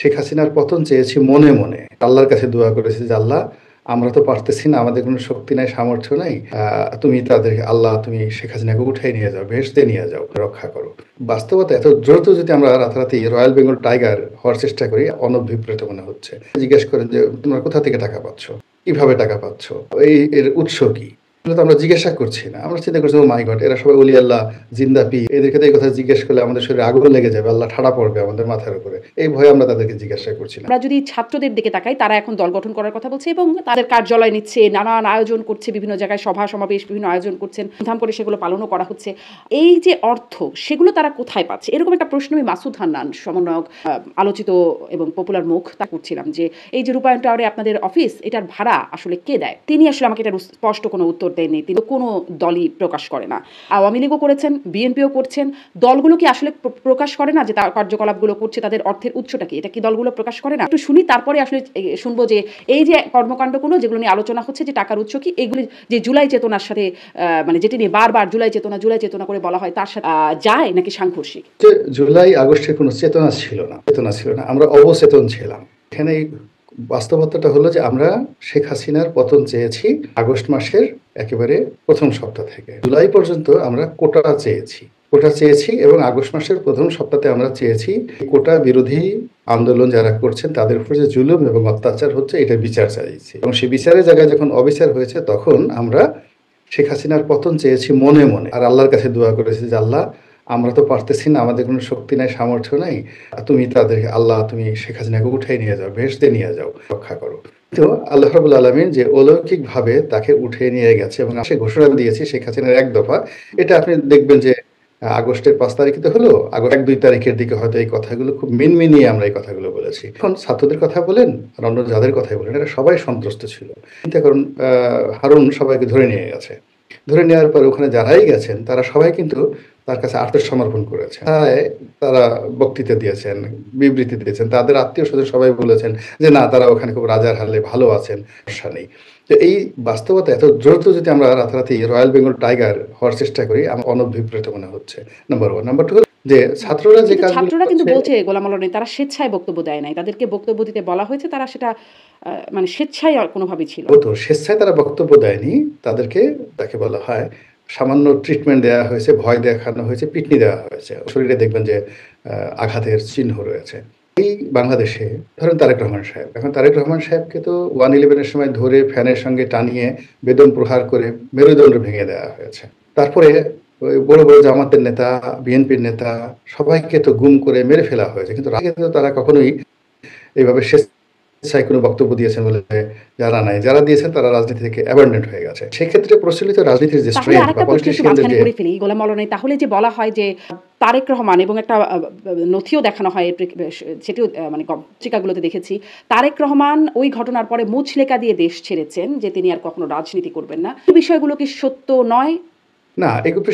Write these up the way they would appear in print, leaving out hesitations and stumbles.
শেখ হাসিনার পতন চেয়েছি মনে, মনে। আল্লাহর কাছে দোয়া করেছি যে, "আল্লাহ আমরা তো পারতেছি না, আমাদের কোনো শক্তি নাই, সামর্থ্য নাই। তুমি তাদেরকে আল্লাহ তুমি শেখ হাসিনাকে উঠায় নিয়ে যাও, বেহেশতে নিয়ে যাও, রক্ষা করো।" বাস্তবতা এত দ্রুত যদি আমরা রাতারাতি রয়্যাল বেঙ্গল টাইগার হওয়ার চেষ্টা করি, অনভিপ্রেত মনে হচ্ছে। জিজ্ঞেস করেন যে, "তোমরা কোথা থেকে টাকা পাচ্ছ? কিভাবে টাকা পাচ্ছ? এর উৎস কি?" এগুলো তো আমরা জিজ্ঞাসা করছি না। আমরা চিন্তা করছি, "ও মাই গড! এরা সবাই অলি আল্লাহ, জিন্দা পীর। এদেরকে তো এই কথা জিজ্ঞেস করলে আমাদের শরীরে আগুন লেগে যাবে। আল্লাহ ঠাড়া পড়বে আমাদের মাথার উপরে।" এই ভয়ে আমরা তাদেরকে জিজ্ঞাসা করছি না। আমরা যদি ছাত্রদের দিকে তাকাই, তারা এখন দল গঠন করার কথা বলছে এবং তাদের কার্যালয় নিচ্ছে, নানান আয়োজন করছে, বিভিন্ন জায়গায় সভা সমাবেশ বিভিন্ন আয়োজন করছেন, ধুমধাম করে সেগুলো পালনও করা হচ্ছে। এই যে অর্থ, সেগুলো তারা কোথায় পাচ্ছে? এরকম একটা প্রশ্ন আমি মাসুদ হান্নান সমন্বয়ক, আলোচিত এবং পপুলার মুখ, তা করছিলাম যে এই যে রূপায়ণ টাওয়ারে আপনাদের অফিস, এটার ভাড়া আসলে কে দেয়? তিনি আসলে আমাকে এটার স্পষ্ট কোনো উত্তর দেননি। তিনি কোনো দলই প্রকাশ করে না। আওয়ামী লীগও করেছেন, বিএনপিও করছেন। দলগুলো কি আসলে প্রকাশ করে না যে তার কার্যকলাপগুলো করছে, তাদের অর্থের উৎসটা কি? এটা কি দলগুলো প্রকাশ করে না? একটু শুনি, তারপরে আসলে শুনবো যে এই যে কর্মকাণ্ডগুলো যেগুলো নিয়ে আলোচনা হচ্ছে, যে টাকার উৎস কি, এগুলি যে জুলাই চেতনার সাথে মানে যেটি নিয়ে বারবার জুলাই চেতনা করে বলা হয়, তার সাথে যায় নাকি সাংঘর্ষিক? জুলাই আগস্টের কোনো চেতনা ছিল না। আমরা অবচেতন ছিলাম। এখানে বাস্তবতাটা হলো যে আমরা শেখ হাসিনার পতন চেয়েছি আগস্ট মাসের একেবারে প্রথম সপ্তাহ থেকে। জুলাই পর্যন্ত আমরা কোটা চেয়েছি এবং আগস্ট মাসের প্রথম সপ্তাহে আমরা চেয়েছি কোটা বিরোধী আন্দোলন যারা করছেন তাদের উপর যে জুলুম এবং অত্যাচার হচ্ছে, এটার বিচার চাইছি। এবং সেই বিচারের জায়গায় যখন অবিচার হয়েছে, তখন আমরা শেখ হাসিনার পতন চেয়েছি মনে, মনে। আর আল্লাহর কাছে দোয়া করেছি যে, "আল্লাহ আমরা তো পারতেছি না, আমাদের কোনো শক্তি নাই, সামর্থ্য নাই। তুমি তাদেরকে আল্লাহ তুমি শেখ হাসিনাকে উঠায় নিয়ে যাও, বেহেশতে নিয়ে যাও, রক্ষা করো।" তো আল্লাহ রাব্বুল আলামিন যে অলৌকিকভাবে তাকে উঠিয়ে নিয়ে গেছে এবং সে ঘোষণা দিয়েছি শেখ হাসিনার এক দফা। এটা আপনি দেখবেন যে আগস্টের ৫ তারিখে তো হলো, আগস্ট ১-২ তারিখের দিকে হয়তো এই কথাগুলো খুব মিনমিনিয়ে আমরা এই কথাগুলো বলেছি। এখন ছাত্রদের কথা বলেন আর অন্য যাদের কথাই বলেন, এরা সবাই সন্ত্রস্ত ছিল। চিন্তা করুন, হারুন সবাইকে ধরে নিয়ে গেছে। ধরে নেওয়ার পরে ওখানে যারাই গেছেন তারা সবাই কিন্তু তার কাছে আত্মসমর্পণ করেছে। তারা বক্তৃতা দিয়েছেন, বিবৃতি দিয়েছেন। তাদের আত্মীয়-স্বজন সবাই বলেছেন যে না, তারা ওখানে খুব রাজার হালে ভালো আছেন, সমস্যা নেই। তো এই বাস্তবতা এত দ্রুত যদি আমরা রাতারাতি রয়্যাল বেঙ্গল টাইগার হওয়ার চেষ্টা করি, আমার অনভিপ্রেত মনে হচ্ছে। নাম্বার 1। নাম্বার 2 হলো যে ছাত্ররা যে কাজগুলো ছাত্ররা কিন্তু করছে, বলছে গোলাম আলী তারা স্বেচ্ছায় বক্তব্য দেয় নাই। তাদেরকে বক্তব্য দিতে বলা হয়েছে, তারা সেটা মানে স্বেচ্ছায় কোনোভাবেই ছিল। তো স্বেচ্ছায় তারা বক্তব্য দেয়নি। তাদেরকে তাকে বলা হয় সামান্য ট্রিটমেন্ট দেয়া হয়েছে, ভয় দেখানো হয়েছে, পিটনি দেওয়া হয়েছে। শরীরে দেখবেন যে আঘাতের চিহ্ন রয়েছে। এই বাংলাদেশে ধরেন তারেক রহমান সাহেব। এখন তারেক রহমান সাহেবকে তো 1/11 এর সময় ধরে ফ্যানের সঙ্গে টানিয়ে বেদম প্রহার করে মেরুদণ্ড ভেঙে দেওয়া হয়েছে। তারপরে ওই বড়, বড় জামাতের নেতা, বিএনপির নেতা সবাইকে তো গুম করে মেরে ফেলা হয়েছে। কিন্তু আগে তো তারা কখনোই এইভাবে স্বেচ্ছায় কোনো বক্তব্য দিয়েছেন বলে জানা নাই। যারা দিয়েছেন তারা রাজনীতি থেকে অ্যাবান্ডনেন্ট হয়ে গেছে। সেক্ষেত্রে প্রচলিত রাজনীতির যে তাহলে স্ট্রেংথ বা আরেকটা প্রশ্ন একটু পলিটিশিয়ানদের মাঝখানে যে করে ফেলি গোলাম মাওলানা। তাহলে যে বলা হয় যে তারেক রহমান, এবং একটা নথিও দেখানো হয়, সেটিও মানে পত্রিকাগুলোতে দেখেছি, তারেক রহমান ওই ঘটনার পরে মুচলেকা দিয়ে দেশ ছেড়েছেন, যে তিনি আর কখনো রাজনীতি করবেন না। এই বিষয়গুলো কি সত্য নয়? না,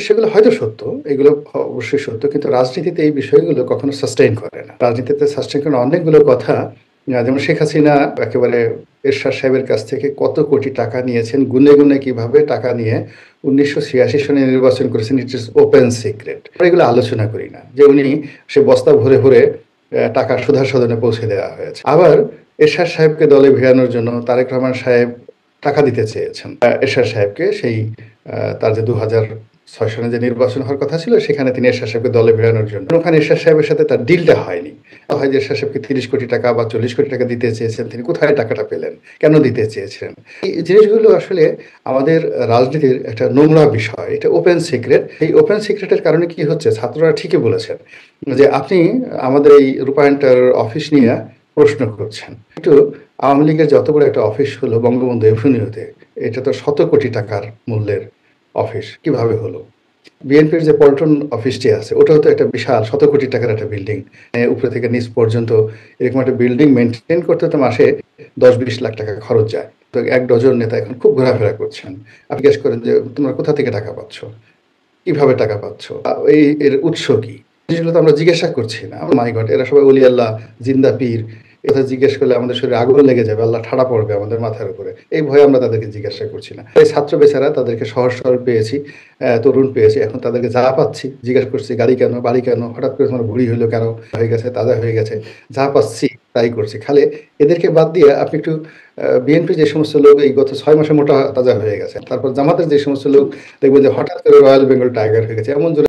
সেগুলো হয়তো সত্য। এগুলো অবশ্যই সত্য। কিন্তু রাজনীতিতে এই বিষয়গুলো কখনো সাস্টেইন করে না। রাজনীতিতে সাস্টেইন করে অনেকগুলো কথা, যেমন শেখ হাসিনা একেবারে এরশাদ সাহেবের কাছ থেকে কত কোটি টাকা নিয়েছেন, গুনে, গুনে কিভাবে টাকা নিয়ে ১৯৮৬ সনে নির্বাচন করেছেন, ইট ইস ওপেন সিক্রেট। আমরা এগুলো আলোচনা করি না। যে সে বস্তা ভরে, ভরে টাকা সুধার সদনে পৌঁছে দেওয়া হয়েছে। আবার এরশাদ সাহেবকে দলে ভিড়ানোর জন্য তারেক রহমান সাহেব টাকা দিতে চেয়েছেন এরশাদ সাহেবকে। সেই তার যে ২০০৬ সনে যে নির্বাচন হওয়ার কথা ছিল, সেখানে তিনি এরশাদ সাহেবকে দলে ভিড়ানোর জন্য ওখানে এরশাদ সাহেবের সাথে তার ডিলটা হয়নি। হয় যে এরশাদ সাহেবকে ৩০ কোটি টাকা বা ৪০ কোটি টাকা দিতে চেয়েছেন, তিনি কোথায় টাকাটা পেলেন, কেন দিতে চেয়েছিলেন? এই জিনিসগুলো আসলে আমাদের রাজনীতির একটা নোংরা বিষয়। এটা ওপেন সিক্রেট। এই ওপেন সিক্রেটের কারণে কি হচ্ছে, ছাত্ররা ঠিকই বলেছেন যে আপনি আমাদের এই রূপায়ণটার অফিস নিয়ে প্রশ্ন করছেন। কিন্তু আওয়ামী লীগের যত বড় একটা অফিস হলো বঙ্গবন্ধু এভিনিউতে, এটা তো শত কোটি টাকার মূল্যের অফিস, কিভাবে হলো? বিএনপির যে পল্টন অফিসটি আছে, ওটাও তো একটা বিশাল শত কোটি টাকার একটা বিল্ডিং। উপরে থেকে নিচ পর্যন্ত এরকম একটা বিল্ডিং মেনটেন করতে তো মাসে ১০-২০ লাখ টাকা খরচ যায়। তো ১ ডজন নেতা এখন খুব ঘোরাফেরা করছেন। আপনি জিজ্ঞেস করেন যে, "তোমরা কোথা থেকে টাকা পাচ্ছ? কিভাবে টাকা পাচ্ছ? এর উৎস কি?" জিনিসগুলো তো আমরা জিজ্ঞাসা করছি না। মাই গড! এরা সবাই অলি আল্লাহ, জিন্দা পীর। এ কথা জিজ্ঞেস করলে আমাদের শরীরে আগুন লেগে যাবে, আল্লাহ ঠাড়া পড়বে আমাদের মাথার উপরে। এই ভয়ে আমরা তাদেরকে জিজ্ঞাসা করছি না। এই ছাত্র বেচারা, তাদেরকে সহজ সরল পেয়েছি, তরুণ পেয়েছি। এখন তাদেরকে যা পাচ্ছি জিজ্ঞাসা করছি, গাড়ি কেন, বাড়ি কেন, হঠাৎ করে তোমার ভুঁড়ি হইলো কেন, হয়ে গেছে, তাজা হয়ে গেছে। যা পাচ্ছি তাই করছে। খালি এদেরকে বাদ দিয়ে আপনি একটু বিএনপির যে সমস্ত লোক এই গত ৬ মাসে মোটা তাজা হয়ে গেছে। তারপর জামাতের যে সমস্ত লোক দেখবেন যে হঠাৎ করে রয়্যাল বেঙ্গল টাইগার হয়ে গেছে। এমন